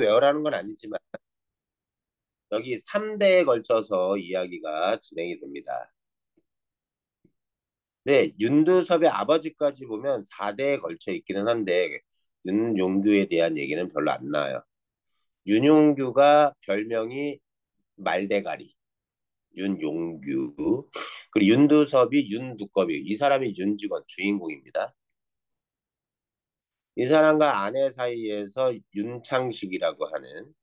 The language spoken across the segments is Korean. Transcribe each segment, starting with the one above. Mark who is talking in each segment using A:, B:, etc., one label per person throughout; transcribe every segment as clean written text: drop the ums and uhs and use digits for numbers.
A: 외워라는 건 아니지만 여기 3대에 걸쳐서 이야기가 진행이 됩니다. 네, 윤두섭의 아버지까지 보면 4대에 걸쳐 있기는 한데 윤용규에 대한 얘기는 별로 안 나와요. 윤용규가 별명이 말대가리, 윤용규. 그리고 윤두섭이 윤두꺼비. 이 사람이 윤직원 주인공입니다. 이 사람과 아내 사이에서 윤창식이라고 하는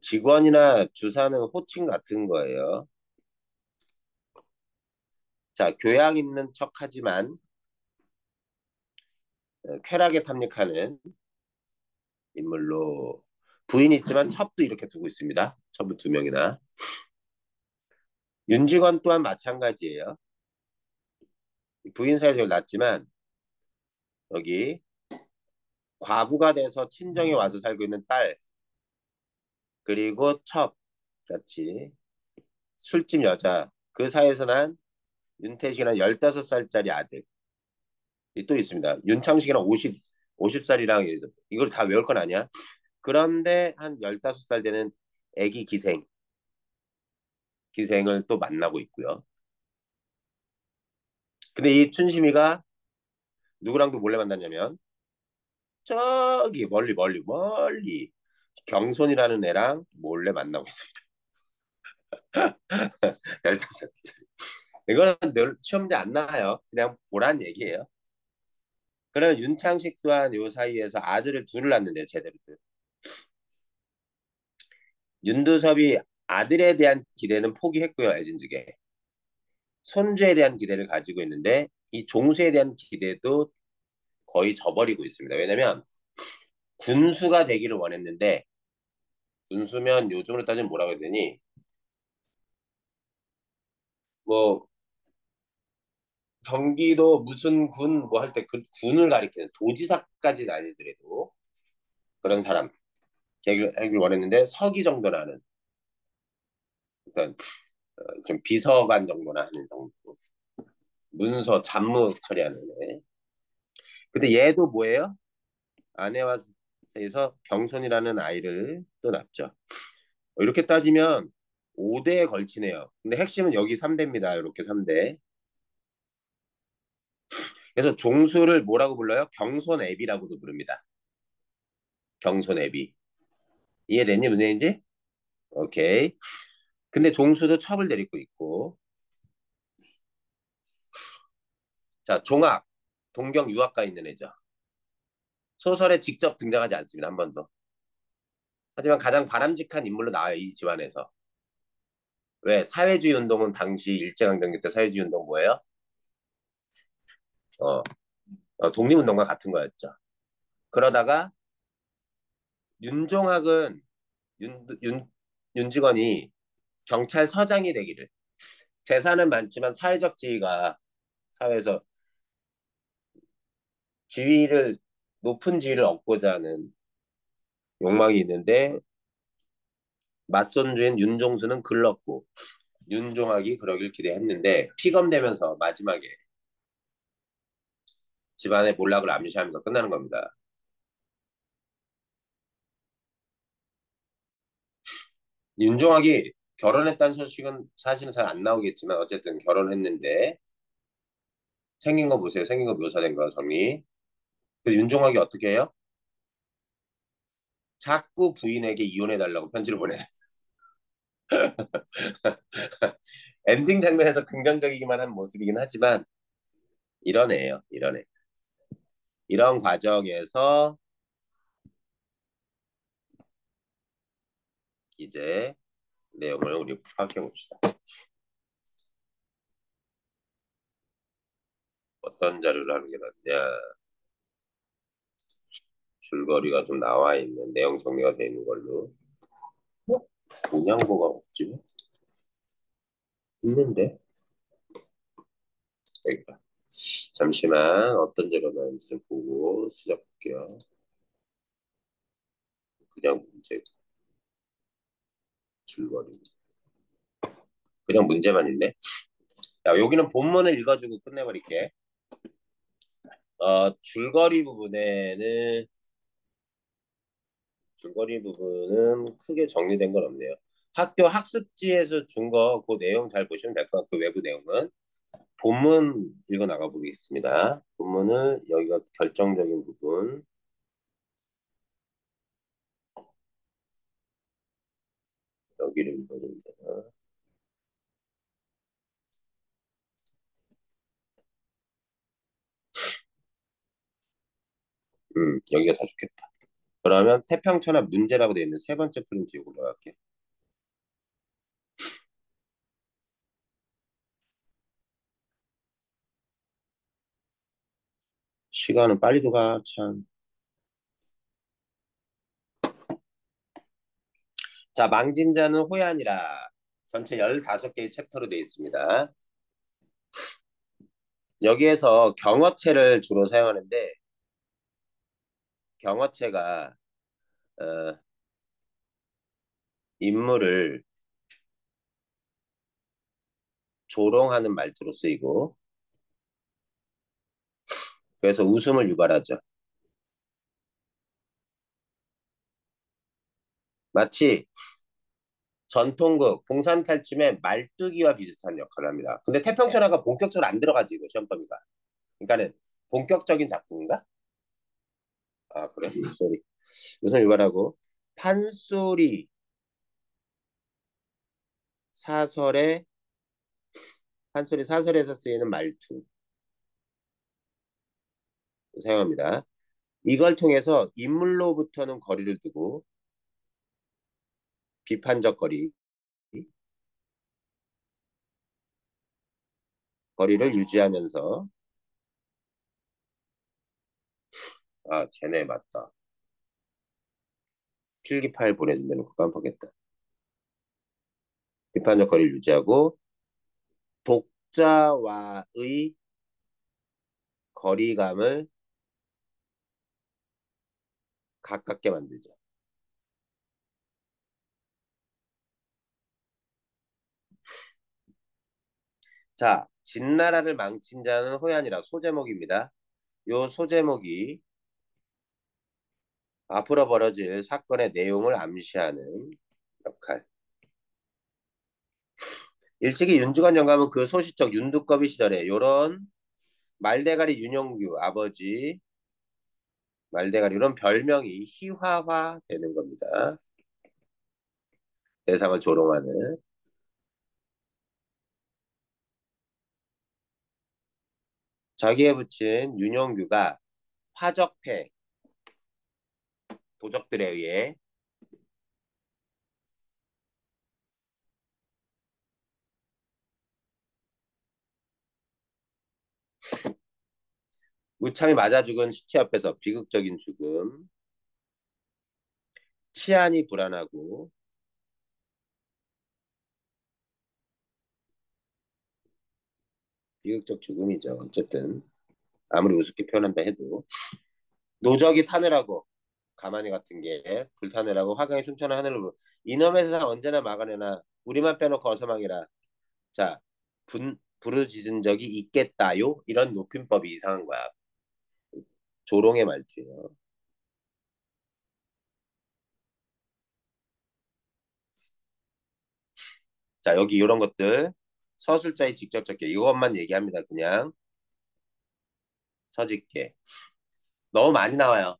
A: 직원이나 주사는 호칭 같은 거예요. 자, 교양 있는 척하지만 쾌락에 탐닉하는 인물로 부인이 있지만 첩도 이렇게 두고 있습니다. 첩은 2명이나. 윤직원 또한 마찬가지예요. 부인 사이에서 낳지만 여기 과부가 돼서 친정에 와서 살고 있는 딸 그리고 첩 같이 술집 여자 그 사이에서 난 윤태식이랑 15살짜리 아들이 또 있습니다. 윤창식이랑 50살이랑 이걸 다 외울 건 아니야. 그런데 한 15살 되는 애기 기생을 또 만나고 있고요. 근데 이 춘심이가 누구랑도 몰래 만났냐면 저기 멀리 경손이라는 애랑 몰래 만나고 있습니다. 15살. 이거는 시험제 안 나와요. 그냥 보란 얘기예요. 그러면 윤창식 또한 요 사이에서 아들을 둘을 낳는데요. 제대로. 윤두섭이 아들에 대한 기대는 포기했고요. 애진즉에. 손주에 대한 기대를 가지고 있는데 이 종수에 대한 기대도 거의 저버리고 있습니다. 왜냐면 군수가 되기를 원했는데 군수면 요즘으로 따지면 뭐라고 해야 되니? 뭐 경기도 무슨 군 뭐 할 때 그 군을 가리키는 도지사까지는 아니더라도 그런 사람 되기를 원했는데 서기 정도나 하는 일단 좀 비서관 정도나 하는 정도 문서 잡무 처리하는 애. 근데 얘도 뭐예요? 아내와 사이에서 경선이라는 아이를 또 낳죠. 이렇게 따지면 5대에 걸치네요. 근데 핵심은 여기 3대입니다. 이렇게 3대. 그래서 종수를 뭐라고 불러요? 경손애비라고도 부릅니다. 경손애비. 이해됐니? 무슨 얘기인지? 오케이. 근데 종수도 첩을 데리고 있고. 자, 종학. 동경 유학가 있는 애죠. 소설에 직접 등장하지 않습니다. 한 번도. 하지만 가장 바람직한 인물로 나와요. 이 집안에서. 왜? 사회주의 운동은 당시 일제강점기 때 사회주의 운동 뭐예요? 어, 독립운동과 같은 거였죠. 그러다가 윤종학은 윤직원이 경찰서장이 되기를 재산은 많지만 사회적 지위가 사회에서 지위를 높은 지위를 얻고자 하는 욕망이 있는데 맞선주인 윤종수는 글렀고 윤종학이 그러길 기대했는데 피검되면서 마지막에 집안의 몰락을 암시하면서 끝나는 겁니다. 윤종학이 결혼했다는 소식은 사실은 잘 안 나오겠지만 어쨌든 결혼했는데 생긴 거 보세요. 생긴 거 묘사된 거 정리. 그래서 윤종학이 어떻게 해요? 자꾸 부인에게 이혼해달라고 편지를 보내. 엔딩 장면에서 긍정적이기만 한 모습이긴 하지만 이런 애예요. 이런 애. 이런 과정에서 이제 내용을 우리 파악해 봅시다. 어떤 자료를 하는 게 낫냐. 줄거리가 좀 나와 있는 내용 정리가 되어 있는 걸로. 어? 문양보가 없지? 있는데? 여기다. 잠시만 어떤 자료가 나는지 좀 보고 시작할게요. 그냥 문제, 줄거리. 그냥 문제만 있네. 자, 여기는 본문을 읽어주고 끝내버릴게. 줄거리 부분에는 줄거리 부분은 크게 정리된 건 없네요. 학교 학습지에서 준 거 그 내용 잘 보시면 될 것 같고 외부 내용은 본문 읽어 나가 보겠습니다. 본문은 여기가 결정적인 부분. 여기를 읽어주면 되나? 여기가 더 좋겠다. 그러면 태평천하 문제라고 되어 있는 세 번째 프린트 이걸로 할게요. 시간은 빨리도 가, 참. 자, 망진자는 호연이라. 전체 15개의 챕터로 되어 있습니다. 여기에서 경어체를 주로 사용하는데, 경어체가, 어, 인물을 조롱하는 말투로 쓰이고, 그래서 웃음을 유발하죠. 마치 전통극, 공산탈춤의 말뚝이와 비슷한 역할을 합니다. 근데 태평천하가 본격적으로 안 들어가지, 이거 시험 범위가. 그러니까는 본격적인 작품인가? 아, 그래? 소리. 웃음 유발하고, 판소리 사설에, 판소리 사설에서 쓰이는 말투 사용합니다. 이걸 통해서 인물로부터는 거리를 두고 비판적 거리를 유지하면서 아, 쟤네 맞다. 필기 파일 보내준 데는 깜빡했다. 비판적 거리를 유지하고 독자와의 거리감을 가깝게 만들죠. 자, 진나라를 망친 자는 호ян이라 소제목입니다. 요 소제목이 앞으로 벌어질 사건의 내용을 암시하는 역할. 일찍이 윤주관 영감은 그 소시적 윤두꺼비 시절에 요런 말대가리 윤영규 아버지 말대가리 이런 별명이 희화화 되는 겁니다. 대상을 조롱하는 자기에 붙인 윤영규가 화적패 도적들에 의해 무참히 맞아 죽은 시체 옆에서 비극적인 죽음, 치안이 불안하고 비극적 죽음이죠. 어쨌든 아무리 우습게 표현한다 해도 노적이 타늘하고 가만히 같은 게 불타늘하고 화강이 춤추는 하늘을 이놈의 세상 언제나 막아내나 우리만 빼놓고 어서망이라. 자, 부르짖은 적이 있겠다요? 이런 높임법이 이상한 거야. 조롱의 말투예요. 자, 여기 이런 것들 서술자의 직접 적게 이것만 얘기합니다. 그냥 서짓게. 너무 많이 나와요.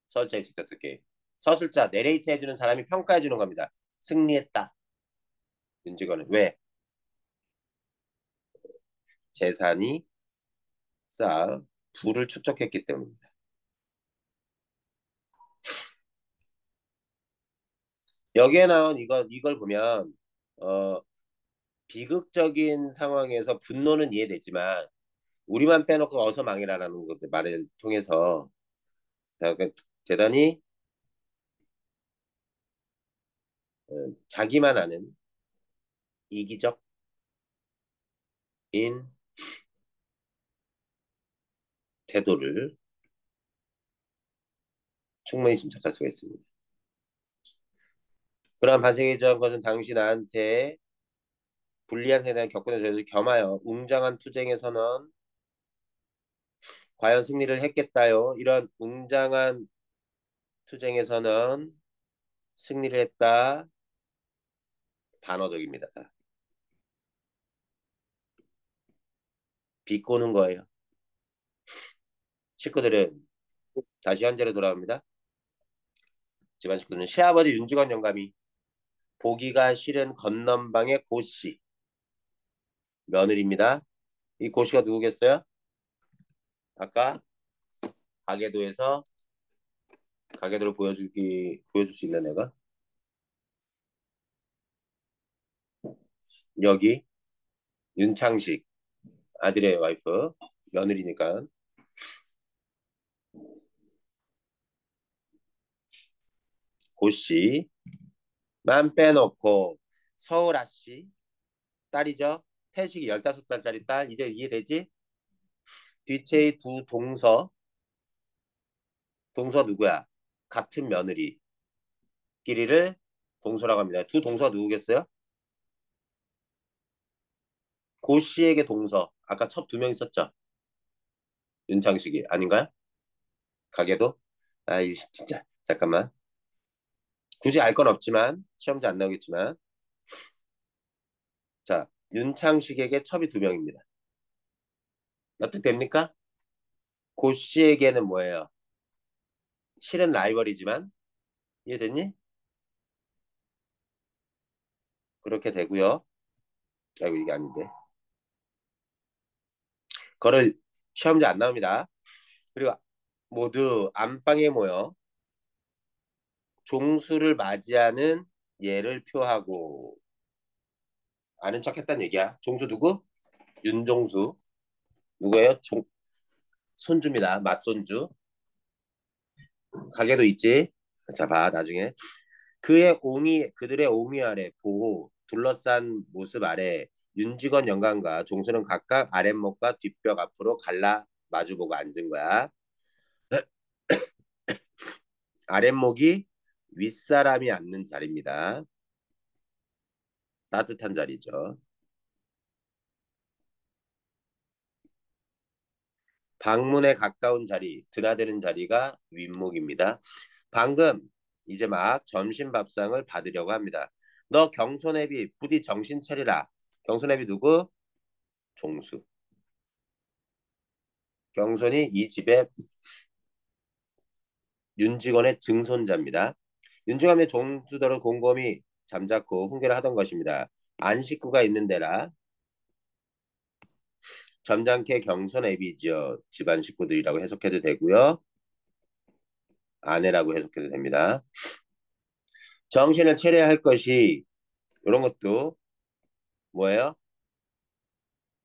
A: 서술자의 직접 적게. 서술자, 내레이트 해주는 사람이 평가해 주는 겁니다. 승리했다. 윤직원은 왜? 재산이 쌓아 부를 축적했기 때문입니다. 여기에 나온 이걸 보면 어, 비극적인 상황에서 분노는 이해되지만 우리만 빼놓고 어서 망해라라는 것들 말을 통해서 대단히 자기만 아는 이기적인 태도를 충분히 짐작할 수가 있습니다. 그러한 반성이 저한 것은 당시 나한테 불리한 세상에 겪고는 저희들 겸하여 웅장한 투쟁에서는 과연 승리를 했겠다요. 이런 웅장한 투쟁에서는 승리를 했다. 반어적입니다. 자, 비꼬는 거예요. 식구들은 다시 현재로 돌아옵니다. 집안 식구들은 시아버지 윤직원 영감이 보기가 싫은 건넌방의 고씨 며느리입니다. 이 고씨가 누구겠어요? 아까 가계도에서 가계도를 보여줄 수 있는 애가 여기 윤창식 아들의 와이프 며느리니까 고씨만 빼놓고 서울 아씨 딸이죠. 태식이 15살짜리 딸 이제 이해되지? 뒤채의 두 동서 누구야? 같은 며느리끼리를 동서라고 합니다. 두 동서 누구겠어요? 고 씨에게 동서. 아까 첫 두 명 있었죠? 윤창식이 아닌가요? 가게도? 아이 진짜 잠깐만. 굳이 알 건 없지만 시험지 안 나오겠지만 자 윤창식에게 첩이 두 명입니다. 납득됩니까? 고 씨에게는 뭐예요? 실은 라이벌이지만 이해됐니? 그렇게 되고요. 아이고 이게 아닌데. 그거를 시험지 안 나옵니다. 그리고 모두 안방에 모여 종수를 맞이하는 예를 표하고 아는 척 했단 얘기야. 종수 누구? 윤종수. 누구예요? 손주입니다. 맞손주. 가게도 있지. 자, 봐, 나중에. 그들의 옹위 아래 보호, 둘러싼 모습 아래 윤직원 영감과 종수는 각각 아랫목과 뒷벽 앞으로 갈라 마주보고 앉은 거야. 아랫목이 윗사람이 앉는 자리입니다. 따뜻한 자리죠. 방문에 가까운 자리, 드나드는 자리가 윗목입니다. 방금 이제 막 점심 밥상을 받으려고 합니다. 너 경손애비 부디 정신 차리라. 경손애비 누구? 종수. 경손이 이 집의 윤직원의 증손자입니다. 윤직원의 종수들은 곰곰이 잠자코 훈계를 하던 것입니다. 안 식구가 있는 데라 점잖게 경손애비지요. 집안 식구들이라고 해석해도 되고요. 아내라고 해석해도 됩니다. 정신을 차려야 할 것이 이런 것도 뭐예요?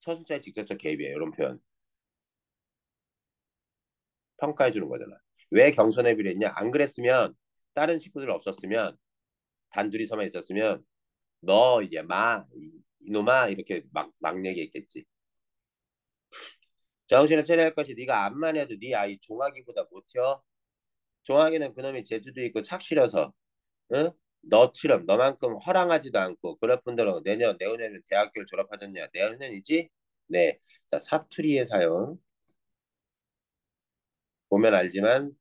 A: 서술자의 직접적 개입이에요. 이런 표현. 평가해 주는 거잖아. 왜 경선회비를 했냐? 안 그랬으면 다른 식구들 없었으면 단둘이서만 있었으면 너 이제 이놈아 이렇게 막 얘기했겠지. 정신을 차려야 할 것이 네가 암만 해도 네 아이 종아기보다 못혀. 종아기는 그놈이 재주도 있고 착실해서 응? 너처럼 너만큼 허랑하지도 않고 그럴 뿐더러 내후년에 대학교를 졸업하셨냐? 내후년이지? 네. 자 사투리의 사용 보면 알지만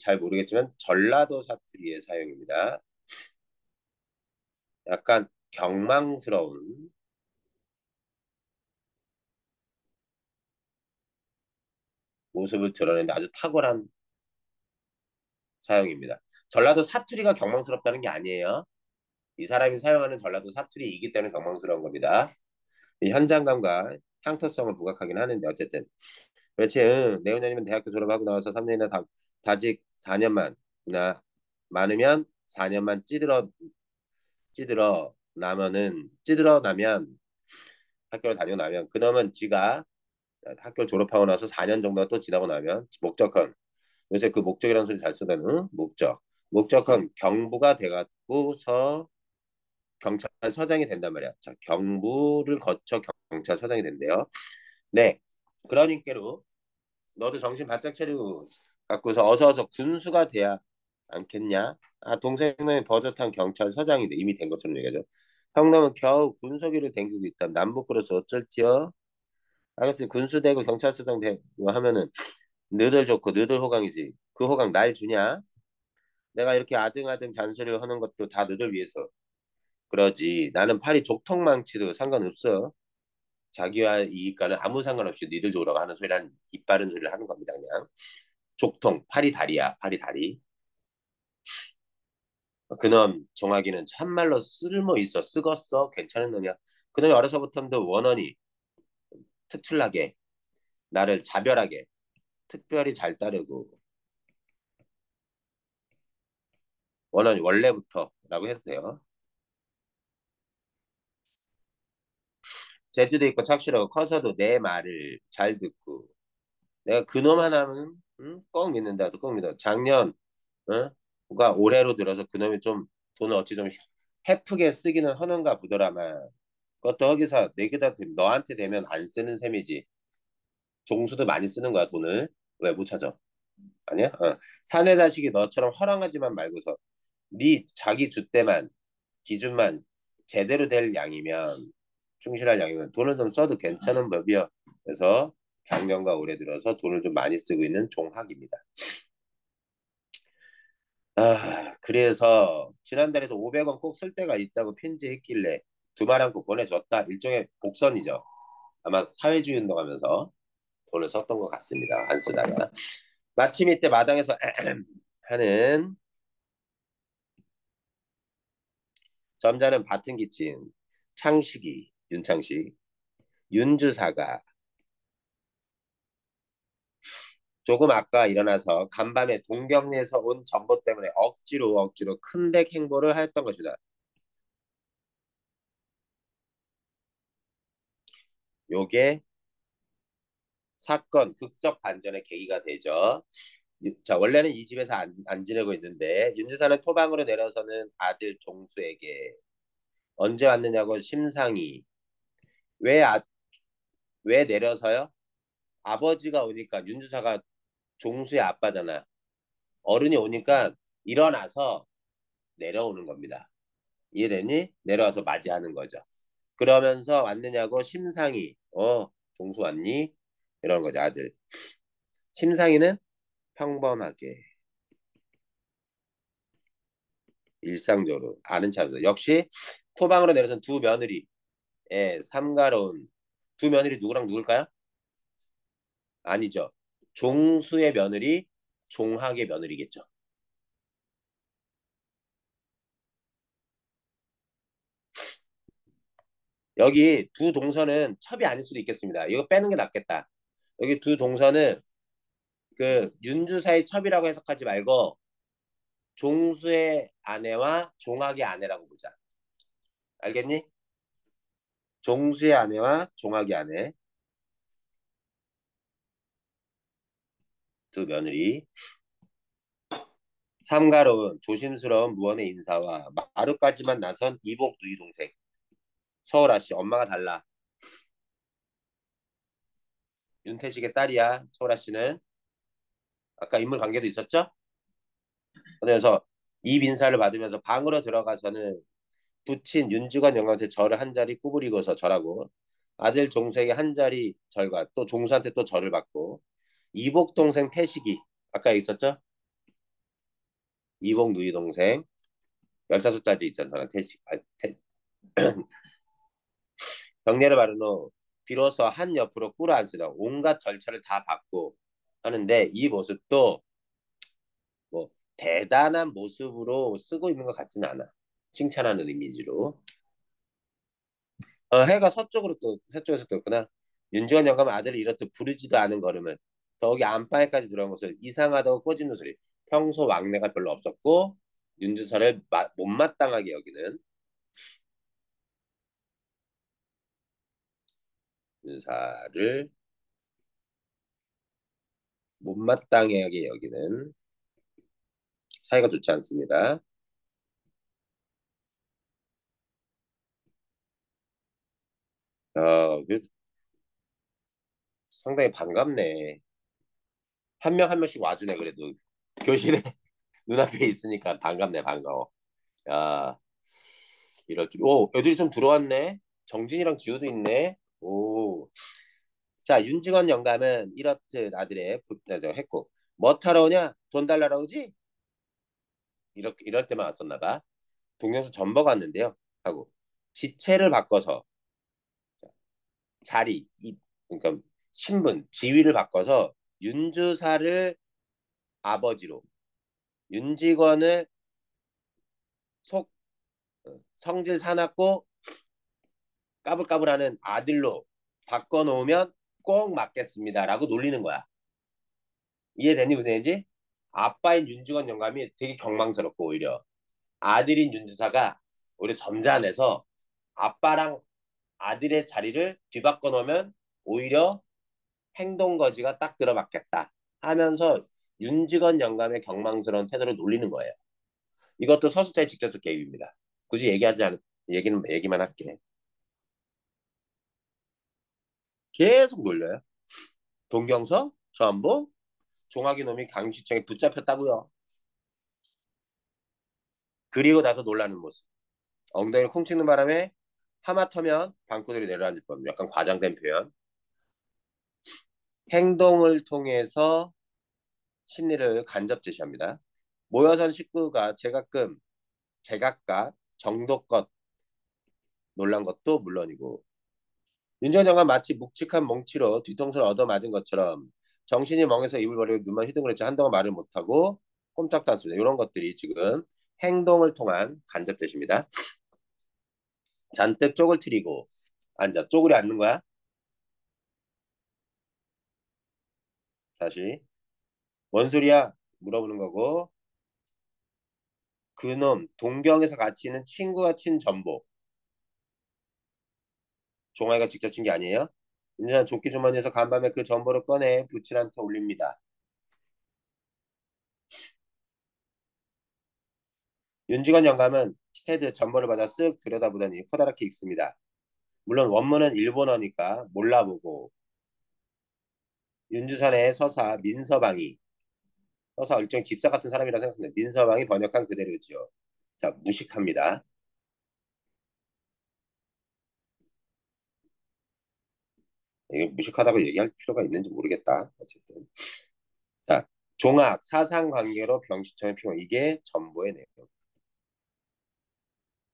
A: 잘 모르겠지만 전라도 사투리의 사용입니다. 약간 경망스러운 모습을 드러내는 아주 탁월한 사용입니다. 전라도 사투리가 경망스럽다는 게 아니에요. 이 사람이 사용하는 전라도 사투리이기 때문에 경망스러운 겁니다. 현장감과 향토성을 부각하긴 하는데 어쨌든 그렇지. 응. 내후년이면 대학교 졸업하고 나와서 3년이나 다직 4년만이나 많으면 4년만 찌들어 나면 학교를 다니고 나면 그러면 지가 학교 졸업하고 나서 4년 정도가 또 지나고 나면 목적헌 요새 그 목적이라는 소리 잘 쓰던 목적헌 경부가 돼갖고서 경찰서장이 된단 말이야. 자, 경부를 거쳐 경찰서장이 된대요. 네, 그러니까로 너도 정신 바짝 차리고 갖고서 어서 군수가 돼야 않겠냐? 아, 동생은 버젓한 경찰서장인데 이미 된 것처럼 얘기하죠. 형님은 겨우 군소기를 댕기고 있다. 남부끄러서 어쩔지요? 알겠어요. 군수되고 경찰서장 되고 하면은 너들 좋고 너들 호강이지. 그 호강 날 주냐? 내가 이렇게 아등아등 잔소리를 하는 것도 다 너들 위해서 그러지. 나는 팔이 족통망치도 상관없어. 자기와 이익과는 아무 상관없이 니들 좋으라고 하는 소리란 입 바른 소리를 하는 겁니다. 그냥 족통, 팔이 다리야, 팔이 다리. 그놈 종아기는 참말로 쓸모 있어, 쓰겄어, 괜찮은 놈이야. 그놈이 어려서부터도 원원이 특출나게 나를 자별하게 특별히 잘 따르고 원원이 원래부터라고 해도 돼요. 재주도 있고 착실하고 커서도 내 말을 잘 듣고 내가 그놈 하나는 꼭 믿는다. 꼭 믿어. 작년 가 올해로 들어서 그놈이 좀 돈을 어찌 좀 헤프게 쓰기는 하는가 보더라만 그것도 거기서 내게다 너한테 되면 안 쓰는 셈이지. 종수도 많이 쓰는 거야 돈을. 왜 못 찾아? 아니야? 사내 자식이 너처럼 허랑하지만 말고서 네 자기 줏대만 기준만 제대로 될 양이면 충실할 양이면 돈을 좀 써도 괜찮은 법이야. 그래서 작년과 올해 들어서 돈을 좀 많이 쓰고 있는 종학입니다. 그래서 지난달에도 500원 꼭 쓸 때가 있다고 편지했길래 두 말 안고 보내줬다. 일종의 복선이죠. 아마 사회주의 운동하면서 돈을 썼던 것 같습니다. 안 쓰다가. 마침 이때 마당에서 하는 점잖은 밭은 기친 창식이, 윤창식, 윤주사가 조금 아까 일어나서 간밤에 동경에서 온 정보 때문에 억지로 큰댁 행보를 하였던 것이다. 요게 사건 극적 반전의 계기가 되죠. 자, 원래는 이 집에서 안 지내고 있는데 윤주사는 토방으로 내려서는 아들 종수에게 언제 왔느냐고 심상이 왜, 왜 내려서요? 아버지가 오니까 윤주사가 종수의 아빠잖아. 어른이 오니까 일어나서 내려오는 겁니다. 이해됐니? 내려와서 맞이하는 거죠. 그러면서 왔느냐고 심상이 종수 왔니? 이런 거죠 아들. 심상이는 평범하게 일상적으로 아는 차입니다. 역시 토방으로 내려선 두 며느리의 삼가로운 두 며느리 누구랑 누굴까요? 아니죠. 종수의 며느리, 종학의 며느리겠죠. 여기 두 동서는 첩이 아닐 수도 있겠습니다. 이거 빼는 게 낫겠다. 여기 두 동서는 그 윤주사의 첩이라고 해석하지 말고 종수의 아내와 종학의 아내라고 보자. 알겠니? 종수의 아내와 종학의 아내 두 며느리. 삼가로운 조심스러운 무언의 인사와 마루까지만 나선 이복 누이 동생 서울아 씨 엄마가 달라. 윤태식의 딸이야. 서울아 씨는 아까 인물 관계도 있었죠? 그래서 이 인사를 받으면서 방으로 들어가서는 부친 윤주관 영감한테 절을 한 자리 구부리고서 절하고 아들 종수에게 한 자리 절과 또 종수한테 또 절을 받고 이복 동생 태식이 아까 있었죠? 이복 누이 동생 15짜리 있잖아. 태식 경례를 바른 후 비로소 한 옆으로 꿇어앉으려 온갖 절차를 다 받고 하는데 이 모습도 뭐 대단한 모습으로 쓰고 있는 것 같지는 않아. 칭찬하는 이미지로. 해가 서쪽으로 또 서쪽에서 떴구나. 윤주원 영감은 아들을 이렇듯 부르지도 않은 걸음을 더욱이 안방에까지 들어온 것을 이상하다고 꼬집는 소리. 평소 왕래가 별로 없었고 윤주서를 못마땅하게 여기는 윤사를 못마땅하게 여기는 사이가 좋지 않습니다. 상당히 반갑네. 한 명 한 명씩 와주네 그래도 교실에 눈앞에 있으니까 반갑네 반가워. 야 이럴 줄. 오 애들이 좀 들어왔네. 정진이랑 지우도 있네. 오. 자 윤직원 영감은 이렇듯 아들의 했고 뭐 타러 오냐? 돈 달라고 오지? 이렇게 이럴 때만 왔었나 봐. 동영수 전버가 왔는데요. 하고 지체를 바꿔서 자리 그러니까 신분 지위를 바꿔서 윤주사를 아버지로 윤직원을 속 성질 사납고 까불까불하는 아들로 바꿔놓으면 꼭 맞겠습니다라고 놀리는 거야. 이해되니 무슨 얘기인지? 아빠인 윤직원 영감이 되게 경망스럽고 오히려 아들인 윤주사가 오히려 점잖아서 아빠랑 아들의 자리를 뒤바꿔 놓으면 오히려 행동 거지가 딱 들어맞겠다 하면서 윤직원 영감의 경망스러운 태도를 놀리는 거예요. 이것도 서술자의 직접적 개입입니다. 굳이 얘기하지 않 얘기만 할게. 계속 놀려요. 동경서, 전부, 종학이 놈이 강시청에 붙잡혔다고요. 그리고 나서 놀라는 모습. 엉덩이를 쿵 치는 바람에 하마터면 방구들이 내려앉을 뻔. 약간 과장된 표현. 행동을 통해서 심리를 간접 제시합니다. 모여선 식구가 제각각 정도껏 놀란 것도 물론이고 윤전영은 마치 묵직한 멍치로 뒤통수를 얻어맞은 것처럼 정신이 멍해서 입을 벌리고 눈만 휘둥그랬지 한동안 말을 못하고 꼼짝도 않습니다. 이런 것들이 지금 행동을 통한 간접 제시입니다. 잔뜩 쪽을 트이고 앉아. 쪼그려 앉는 거야. 다시. 뭔 소리야? 물어보는 거고. 그놈 동경에서 같이 있는 친구가 친 전복. 종아이가 직접 친 게 아니에요? 윤전 조끼 주머니에서 간밤에 그 전보를 꺼내 부칠한테 올립니다. 윤직원 영감은 테드 전보를 받아 쓱 들여다보더니 커다랗게 읽습니다. 물론 원문은 일본어니까 몰라보고 윤주선의 서사 민서방이 서사 일종의 집사 같은 사람이라 생각합니다. 민서방이 번역한 그대로지요. 자, 무식합니다. 이게 무식하다고 얘기할 필요가 있는지 모르겠다. 어쨌든. 자, 종합 사상관계로 병시청의 피고 이게 전보의 내용.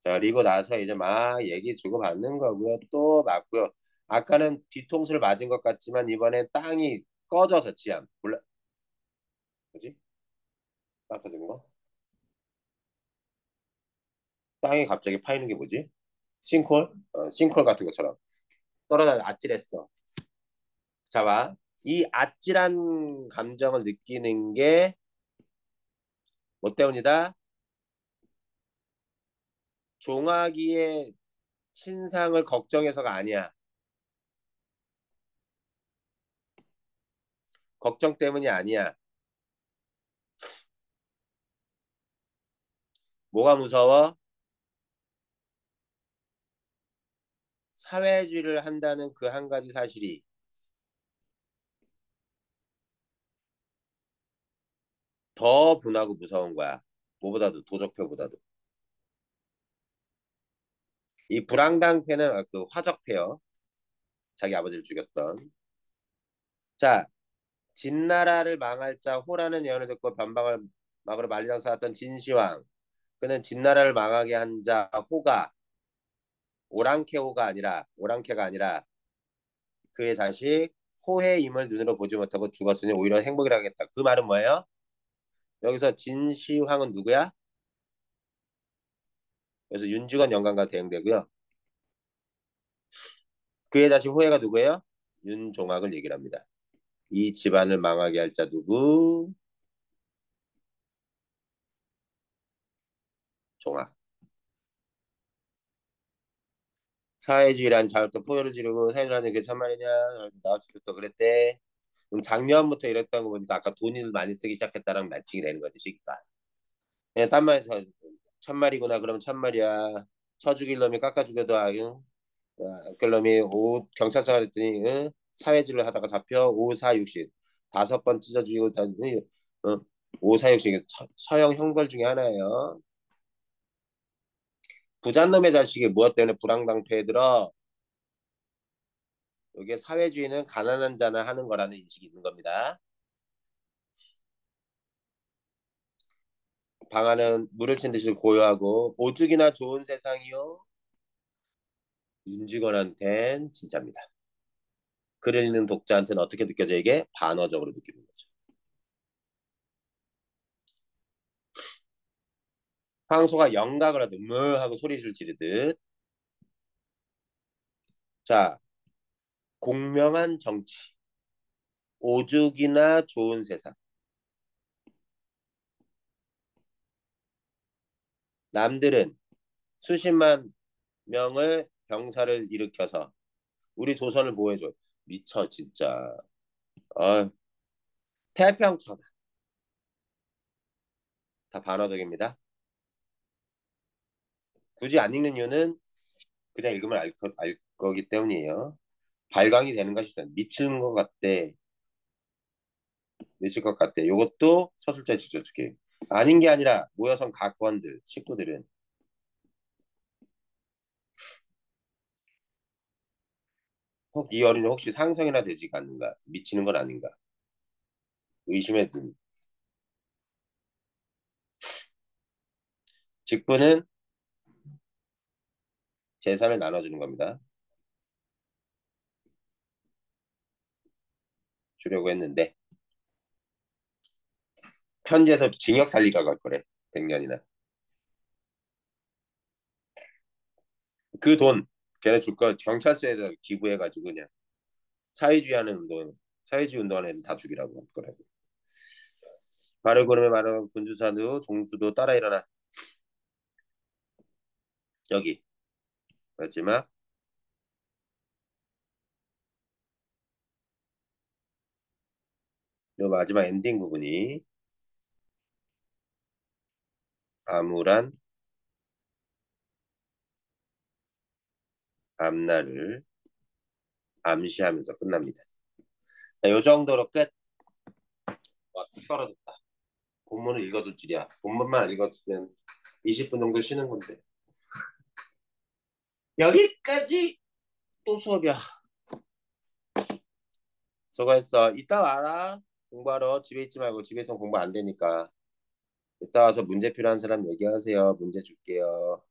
A: 자, 그리고 나서 이제 막 얘기 주고받는 거고요. 또 맞고요. 아까는 뒤통수를 맞은 것 같지만 이번에 땅이 꺼져서 지암. 몰라, 뭐지? 땅 터진 거? 땅이 갑자기 파이는 게 뭐지? 싱크홀? 싱크홀 같은 것처럼 떨어져 아찔했어. 자, 봐. 이 아찔한 감정을 느끼는 게 뭐 때문이다? 종아기의 신상을 걱정해서가 아니야. 걱정 때문이 아니야. 뭐가 무서워? 사회주의를 한다는 그 한 가지 사실이 더 분하고 무서운 거야. 뭐보다도 도적표보다도. 이 불황당패는 그 화적패요. 자기 아버지를 죽였던. 자, 진나라를 망할 자 호라는 예언을 듣고 변방을 막으로 말리장 쌓았던 진시황. 그는 진나라를 망하게 한 자 호가 오랑캐가 아니라 그의 자식 호의 임을 눈으로 보지 못하고 죽었으니 오히려 행복이라 하겠다. 그 말은 뭐예요? 여기서 진시황은 누구야? 그래서 윤직원 영감과 대응되고요. 그의 자식 호해가 누구예요? 윤종학을 얘기를 합니다. 이 집안을 망하게 할 자 누구? 종학. 사회주의란 자유도 포효를 지르고 사회주의라는 게 참말이냐? 나우치부터 그랬대. 그럼 작년부터 이랬던 거 보니까 아까 돈을 많이 쓰기 시작했다랑 매칭이 되는 거지 시기가. 그냥 딴 말이 참말이구나 그러면 참말이야. 쳐 죽일 놈이 깎아 죽여도 아유. 그 놈이 경찰서 갔더니 사회주의를 하다가 잡혀 5460 다섯 번 찢어 죽이고 다니 5460 서형 형벌 중에 하나예요. 부잣놈의 자식이 무엇 때문에 불황당패에 들어? 이게 사회주의는 가난한 자나 하는 거라는 인식이 있는 겁니다. 방아는 물을 친 듯이 고요하고 오죽이나 좋은 세상이요. 윤직원한텐 진짜입니다. 글을 읽는 독자한테는 어떻게 느껴져 이게? 반어적으로 느끼는 거죠. 황소가 영각을 하듯 뭐 하고 소리를 지르듯. 자, 공명한 정치, 오죽이나 좋은 세상. 남들은 수십만 명을 병사를 일으켜서 우리 조선을 보호해줘. 미쳐 진짜. 어, 태평천하. 다 반어적입니다. 굳이 안 읽는 이유는 그냥 읽으면 알 거기 때문이에요. 발광이 되는 것이 미치는 것 같대. 미칠 것 같대. 이것도 서술자의 주저주기. 아닌 게 아니라 모여선 가건들, 식구들은 혹 이 어린이 혹시 상성이나 되지가 않는가? 미치는 건 아닌가? 의심의 눈. 직분은 재산을 나눠주는 겁니다. 주려고 했는데 편지에서 징역 살리가 갈 거래. 100년이나. 그 돈 걔네 줄 거 경찰서에다 기부해가지고 그냥 사회주의 하는 운동, 사회주의 운동하는 애들 다 죽이라고 할 거라고. 말을 걸으면 말은 군주사도 종수도 따라 일어나. 여기 마지막 요 마지막 엔딩 부분이 암울한 앞날을 암시하면서 끝납니다. 자, 요 정도로 끝. 와, 떨어졌다. 본문을 읽어줄 줄이야. 본문만 읽어주면 20분 정도 쉬는 건데. 여기까지 또 수업이야. 수고했어. 이따 와라. 공부하러 집에 있지 말고 집에서 공부 안 되니까. 이따 와서 문제 필요한 사람 얘기하세요. 문제 줄게요.